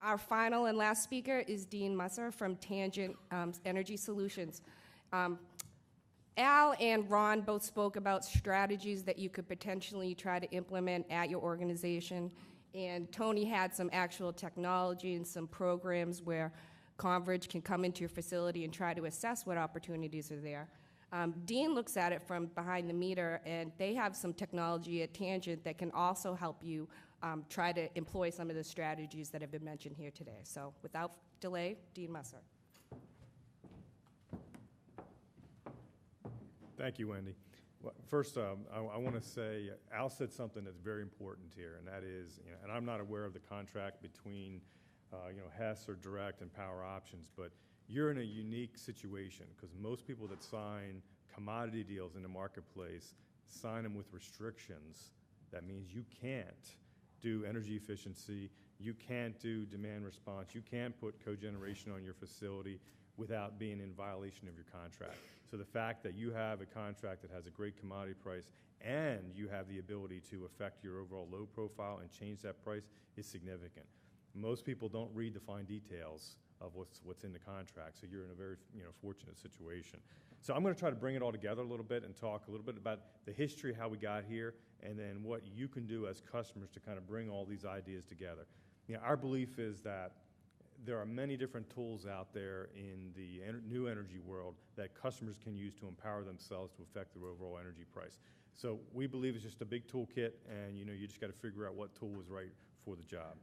Our final and last speaker is Dean Musser from Tangent Energy Solutions. Al and Ron both spoke about strategies that you could potentially try to implement at your organization, and Tony had some actual technology and some programs where Converge can come into your facility and try to assess what opportunities are there. Dean looks at it from behind the meter, and they have some technology at Tangent that can also help you try to employ some of the strategies that have been mentioned here today. So without delay, Dean Musser. Thank you, Wendy. Well, first, I want to say Al said something that's very important here, and that is, and I'm not aware of the contract between, Hess or Direct and Power Options, but you're in a unique situation because most people that sign commodity deals in the marketplace sign them with restrictions. That means you can't do energy efficiency, you can't do demand response, you can't put cogeneration on your facility without being in violation of your contract. So the fact that you have a contract that has a great commodity price and you have the ability to affect your overall load profile and change that price is significant. Most people don't read the fine details of what's in the contract, so you're in a very fortunate situation. So I'm going to try to bring it all together a little bit and talk a little bit about the history, how we got here, and then what you can do as customers to kind of bring all these ideas together. Our belief is that there are many different tools out there in the new energy world that customers can use to empower themselves to affect their overall energy price. So we believe it's just a big toolkit, and you just got to figure out what tool is right for the job.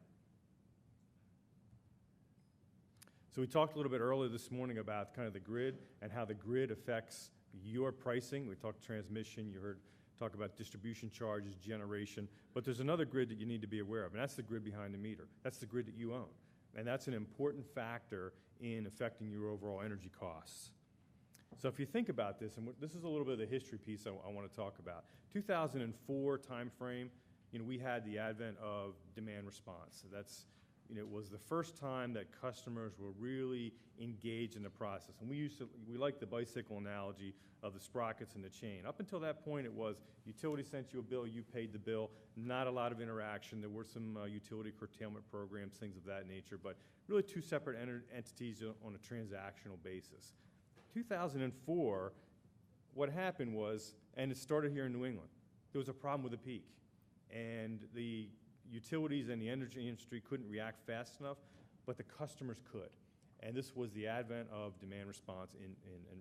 So we talked a little bit earlier this morning about kind of the grid and how the grid affects your pricing. We talked transmission, you heard talk about distribution charges, generation, but there's another grid that you need to be aware of, and that's the grid behind the meter. That's the grid that you own. And that's an important factor in affecting your overall energy costs. So if you think about this, and this is a little bit of the history piece I want to talk about. 2004 timeframe, we had the advent of demand response. So that's, it was the first time that customers were really engaged in the process. And we like the bicycle analogy of the sprockets and the chain. Up until that point, it was utility sent you a bill, you paid the bill, not a lot of interaction. There were some utility curtailment programs, things of that nature, but really two separate entities on a transactional basis. 2004, what happened was, and it started here in New England, there was a problem with the peak. And the utilities and the energy industry couldn't react fast enough, but the customers could. And this was the advent of demand response, and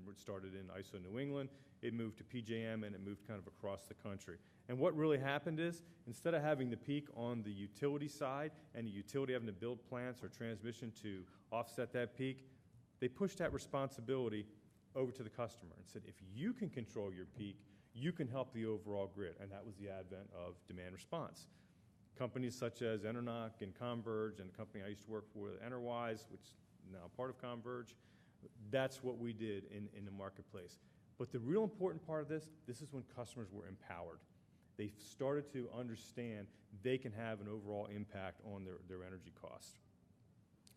it started in ISO New England, it moved to PJM, and it moved kind of across the country. And what really happened is, instead of having the peak on the utility side and the utility having to build plants or transmission to offset that peak, they pushed that responsibility over to the customer and said, if you can control your peak, you can help the overall grid. And that was the advent of demand response. Companies such as Enernoc and Converge, and the company I used to work for, Enerwise, which is now part of Converge, that's what we did in the marketplace. But the real important part of this is when customers were empowered. They started to understand they can have an overall impact on their energy costs.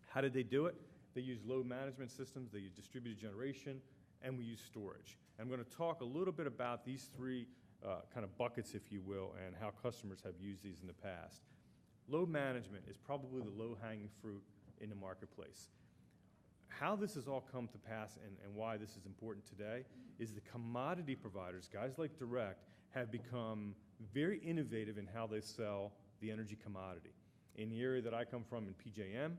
How did they do it? They used load management systems, they used distributed generation, and we used storage. And I'm going to talk a little bit about these three kind of buckets, if you will, and how customers have used these in the past. Load management is probably the low-hanging fruit in the marketplace. How this has all come to pass and why this is important today is the commodity providers, guys like Direct, have become very innovative in how they sell the energy commodity. In the area that I come from in PJM,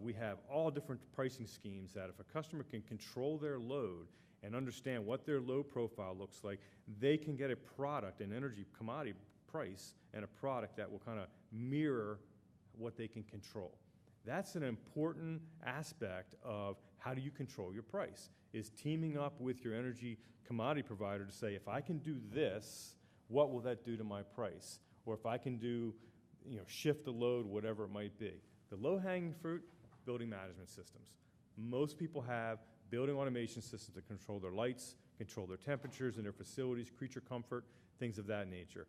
we have all different pricing schemes that if a customer can control their load and understand what their load profile looks like, they can get a product, an energy commodity price, and a product that will kind of mirror what they can control. That's an important aspect of how do you control your price, is teaming up with your energy commodity provider to say, if I can do this, what will that do to my price? Or if I can do, shift the load, whatever it might be. The low-hanging fruit, building management systems. Most people have building automation systems that control their lights, control their temperatures in their facilities, creature comfort, things of that nature.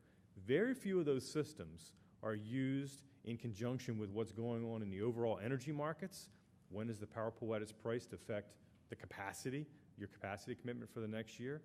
Very few of those systems are used in conjunction with what's going on in the overall energy markets. When is the power pull at its price to affect the capacity, your capacity commitment for the next year?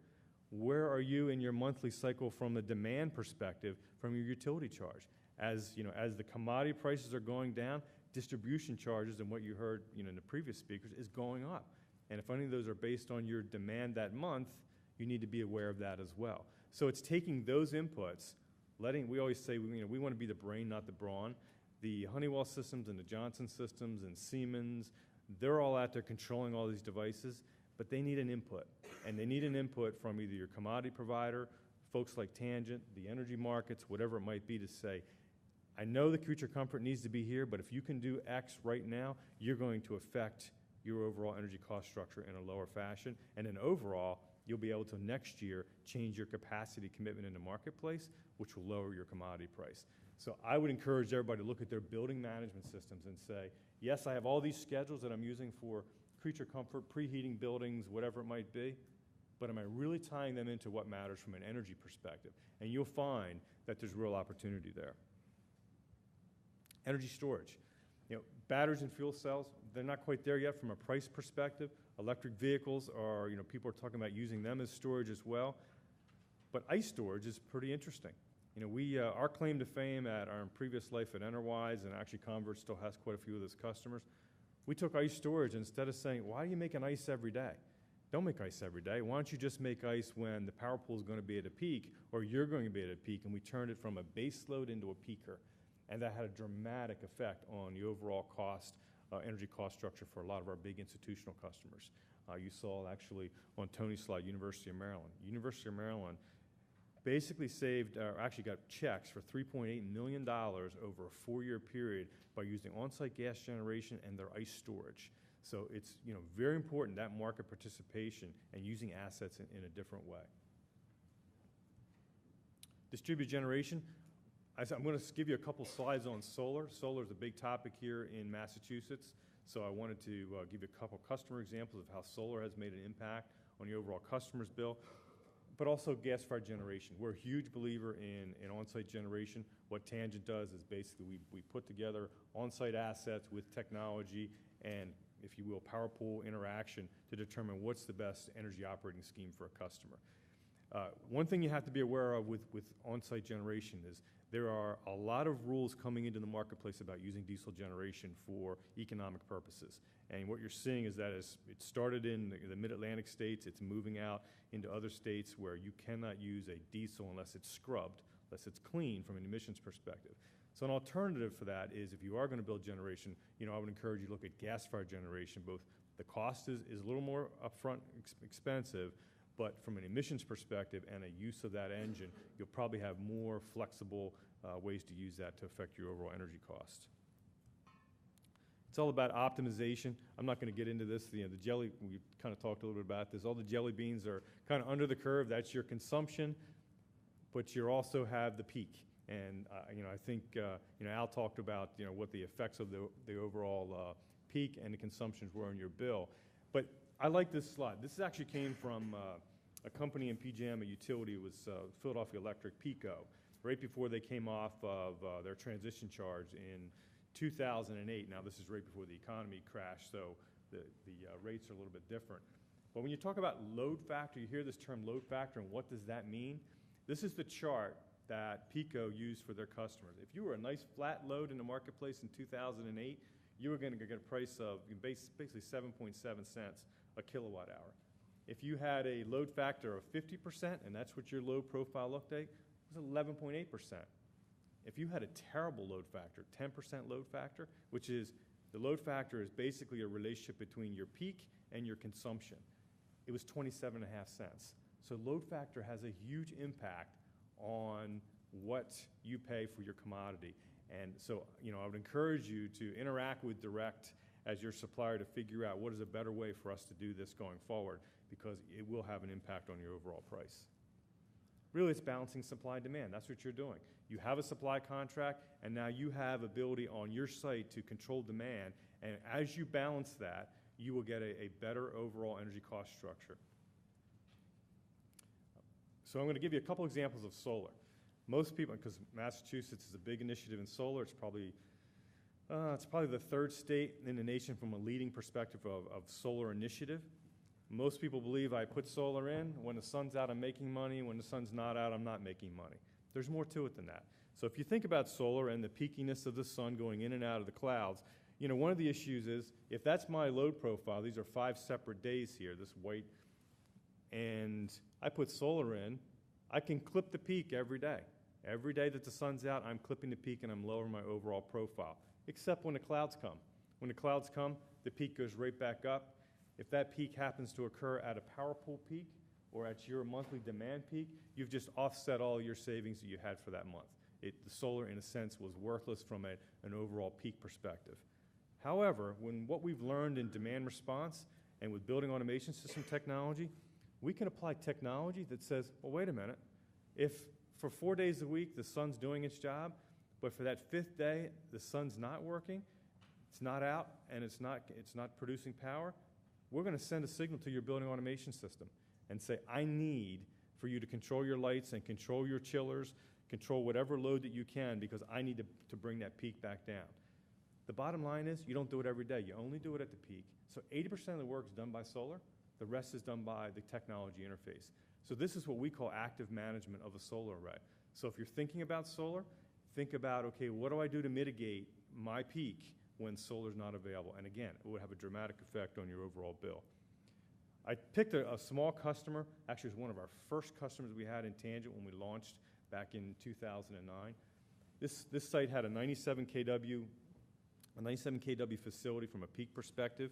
Where are you in your monthly cycle from the demand perspective from your utility charge? As the commodity prices are going down, distribution charges and what you heard, in the previous speakers is going up. And if any of those are based on your demand that month, you need to be aware of that as well. So it's taking those inputs, we always say, we want to be the brain, not the brawn. The Honeywell systems and the Johnson systems and Siemens, they're all out there controlling all these devices, but they need an input. And they need an input from either your commodity provider, folks like Tangent, the energy markets, whatever it might be, to say, I know the creature comfort needs to be here, but if you can do X right now, you're going to affect your overall energy cost structure in a lower fashion. And then overall, you'll be able to next year change your capacity commitment in the marketplace, which will lower your commodity price. So I would encourage everybody to look at their building management systems and say, yes, I have all these schedules that I'm using for creature comfort, preheating buildings, whatever it might be, but am I really tying them into what matters from an energy perspective? And you'll find that there's real opportunity there. Energy storage. Batteries and fuel cells, they're not quite there yet from a price perspective. Electric vehicles are, people are talking about using them as storage as well. But ice storage is pretty interesting. Our claim to fame at our previous life at Enterwise, and actually Convert still has quite a few of those customers, we took ice storage instead of saying, why are you making ice every day? Don't make ice every day. Why don't you just make ice when the power pool is going to be at a peak or you're going to be at a peak? And we turned it from a base load into a peaker. And that had a dramatic effect on the overall cost, energy cost structure for a lot of our big institutional customers. You saw actually on Tony's slide, University of Maryland. University of Maryland basically saved, actually got checks for $3.8 million over a 4-year period by using on-site gas generation and their ice storage. So it's very important, that market participation and using assets in a different way. Distributed generation. I'm going to give you a couple slides on solar. Solar is a big topic here in Massachusetts, so I wanted to give you a couple customer examples of how solar has made an impact on the overall customer's bill, but also gas-fired generation. We're a huge believer in on-site generation. What Tangent does is basically we put together on-site assets with technology and, if you will, power pool interaction to determine what's the best energy operating scheme for a customer. One thing you have to be aware of with on-site generation is there are a lot of rules coming into the marketplace about using diesel generation for economic purposes. And what you're seeing is that it started in the mid-Atlantic states, it's moving out into other states where you cannot use a diesel unless it's scrubbed, unless it's clean from an emissions perspective. So an alternative for that is if you are going to build generation, I would encourage you to look at gas-fired generation. Both the cost is a little more upfront expensive, but from an emissions perspective and a use of that engine, you'll probably have more flexible ways to use that to affect your overall energy cost. It's all about optimization. I'm not going to get into this. The jelly, we kind of talked a little bit about this. All the jelly beans are kind of under the curve. That's your consumption, but you also have the peak. And I think Al talked about what the effects of the overall peak and the consumptions were on your bill. But I like this slide. This actually came from a company in PJM, a utility. It was Philadelphia Electric, PECO, right before they came off of their transition charge in 2008. Now, this is right before the economy crashed, so the rates are a little bit different. But when you talk about load factor, you hear this term load factor, and what does that mean? This is the chart that PECO used for their customers. If you were a nice flat load in the marketplace in 2008, you were going to get a price of basically 7.7 cents a kilowatt hour. If you had a load factor of 50%, and that's what your load profile looked like, it was 11.8%. If you had a terrible load factor, 10% load factor, which is the load factor is basically a relationship between your peak and your consumption, it was 27.5 cents. So load factor has a huge impact on what you pay for your commodity. And so, I would encourage you to interact with Direct as your supplier to figure out what is a better way for us to do this going forward, because it will have an impact on your overall price. Really, it's balancing supply and demand. That's what you're doing. You have a supply contract, and now you have ability on your site to control demand, and as you balance that, you will get a better overall energy cost structure. So I'm going to give you a couple examples of solar. Most people, because Massachusetts is a big initiative in solar, it's probably the third state in the nation from a leading perspective of solar initiative. Most people believe I put solar in. When the sun's out, I'm making money. When the sun's not out, I'm not making money. There's more to it than that. So if you think about solar and the peakiness of the sun going in and out of the clouds, You know, one of the issues is, if that's my load profile, these are 5 separate days here, this white, and I put solar in, I can clip the peak every day. Every day that the sun's out, I'm clipping the peak and I'm lowering my overall profile, except when the clouds come. When the clouds come, the peak goes right back up. If that peak happens to occur at a power pool peak or at your monthly demand peak, you've just offset all your savings that you had for that month. The solar, in a sense, was worthless from an overall peak perspective. However, what we've learned in demand response and with building automation system technology, we can apply technology that says, well, wait a minute, if for 4 days a week the sun's doing its job, but for that 5th day the sun's not working, it's not out, and it's not producing power, we're going to send a signal to your building automation system and say, I need for you to control your lights and control your chillers, control whatever load that you can, because I need to bring that peak back down. The bottom line is, you don't do it every day. You only do it at the peak. So 80% of the work is done by solar. The rest is done by the technology interface. So this is what we call active management of a solar array. So if you're thinking about solar, think about, okay, what do I do to mitigate my peak when solar's not available? And again, it would have a dramatic effect on your overall bill. I picked a small customer. Actually, it was one of our first customers we had in Tangent when we launched back in 2009. This site had a 97 kW facility from a peak perspective.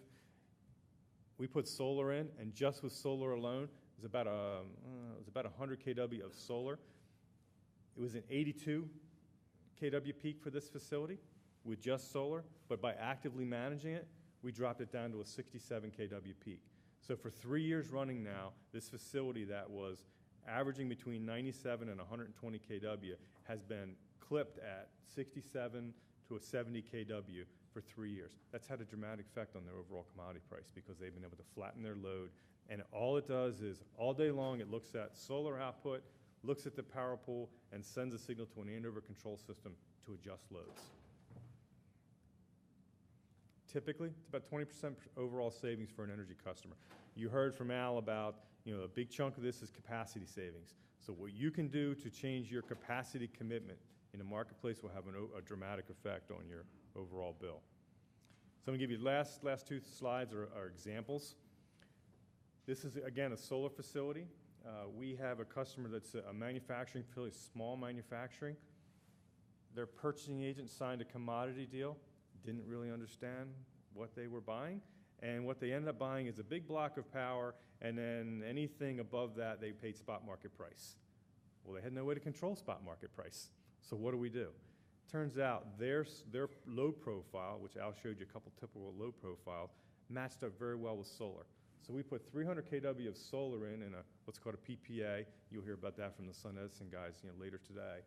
We put solar in, and just with solar alone, it was about 100 kW of solar. It was an 82 kW peak for this facility with just solar, but by actively managing it, we dropped it down to a 67 kW peak. So for 3 years running now, this facility that was averaging between 97 and 120 kW has been clipped at 67 to a 70 kW for 3 years. That's had a dramatic effect on their overall commodity price because they've been able to flatten their load. And all it does is, all day long, it looks at solar output, looks at the power pool, and sends a signal to an Andover control system to adjust loads. Typically, it's about 20% overall savings for an energy customer. You heard from Al about, a big chunk of this is capacity savings. So what you can do to change your capacity commitment in the marketplace will have a dramatic effect on your overall bill. So I'm going to give you last 2 slides are examples. This is, again, a solar facility. We have a customer that's a manufacturing facility, small manufacturing. Their purchasing agent signed a commodity deal, didn't really understand what they were buying, and what they ended up buying is a big block of power, and then anything above that they paid spot market price. Well, they had no way to control spot market price. So what do? Turns out their load profile, which Al showed you a couple typical load profiles, matched up very well with solar. So we put 300 kW of solar in what's called a PPA. You'll hear about that from the Sun Edison guys later today.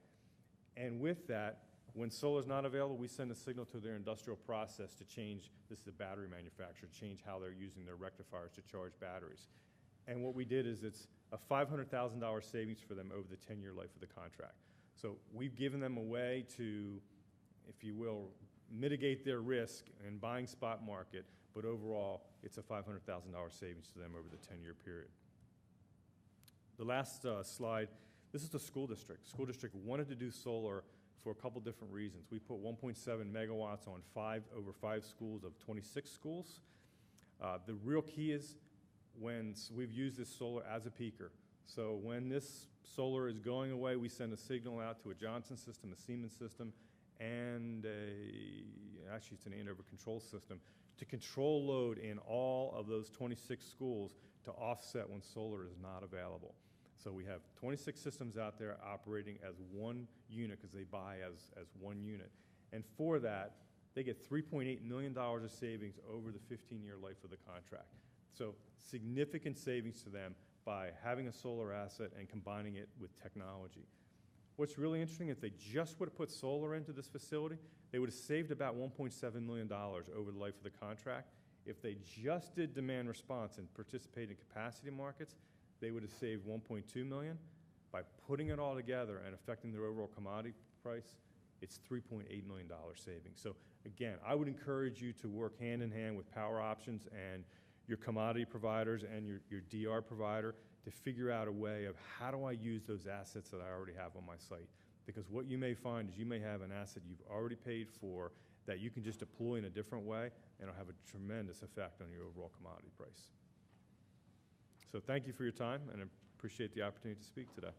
And with that, when solar's not available, we send a signal to their industrial process to change, this is a battery manufacturer, change how they're using their rectifiers to charge batteries. And what we did is it's a $500,000 savings for them over the 10-year life of the contract. So we've given them a way to, if you will, mitigate their risk in buying spot market, but overall, it's a $500,000 savings to them over the 10-year period. The last slide, this is the school district. School district wanted to do solar for a couple different reasons. We put 1.7 megawatts on over 5 schools of 26 schools. The real key is when we've used this solar as a peaker. So when this solar is going away, we send a signal out to a Johnson system, a Siemens system, and actually it's an Andover control system to control load in all of those 26 schools to offset when solar is not available. So we have 26 systems out there operating as one unit because they buy as one unit. And for that, they get $3.8 million of savings over the 15-year life of the contract. So significant savings to them by having a solar asset and combining it with technology. What's really interesting, if they just would have put solar into this facility, they would have saved about $1.7 million over the life of the contract. If they just did demand response and participated in capacity markets, they would have saved $1.2 million. By putting it all together and affecting their overall commodity price, it's $3.8 million savings. So again, I would encourage you to work hand in hand with Power Options and your commodity providers and your DR provider to figure out a way of how do I use those assets that I already have on my site. Because what you may find is you may have an asset you've already paid for that you can just deploy in a different way, and it'll have a tremendous effect on your overall commodity price. So thank you for your time, and I appreciate the opportunity to speak today.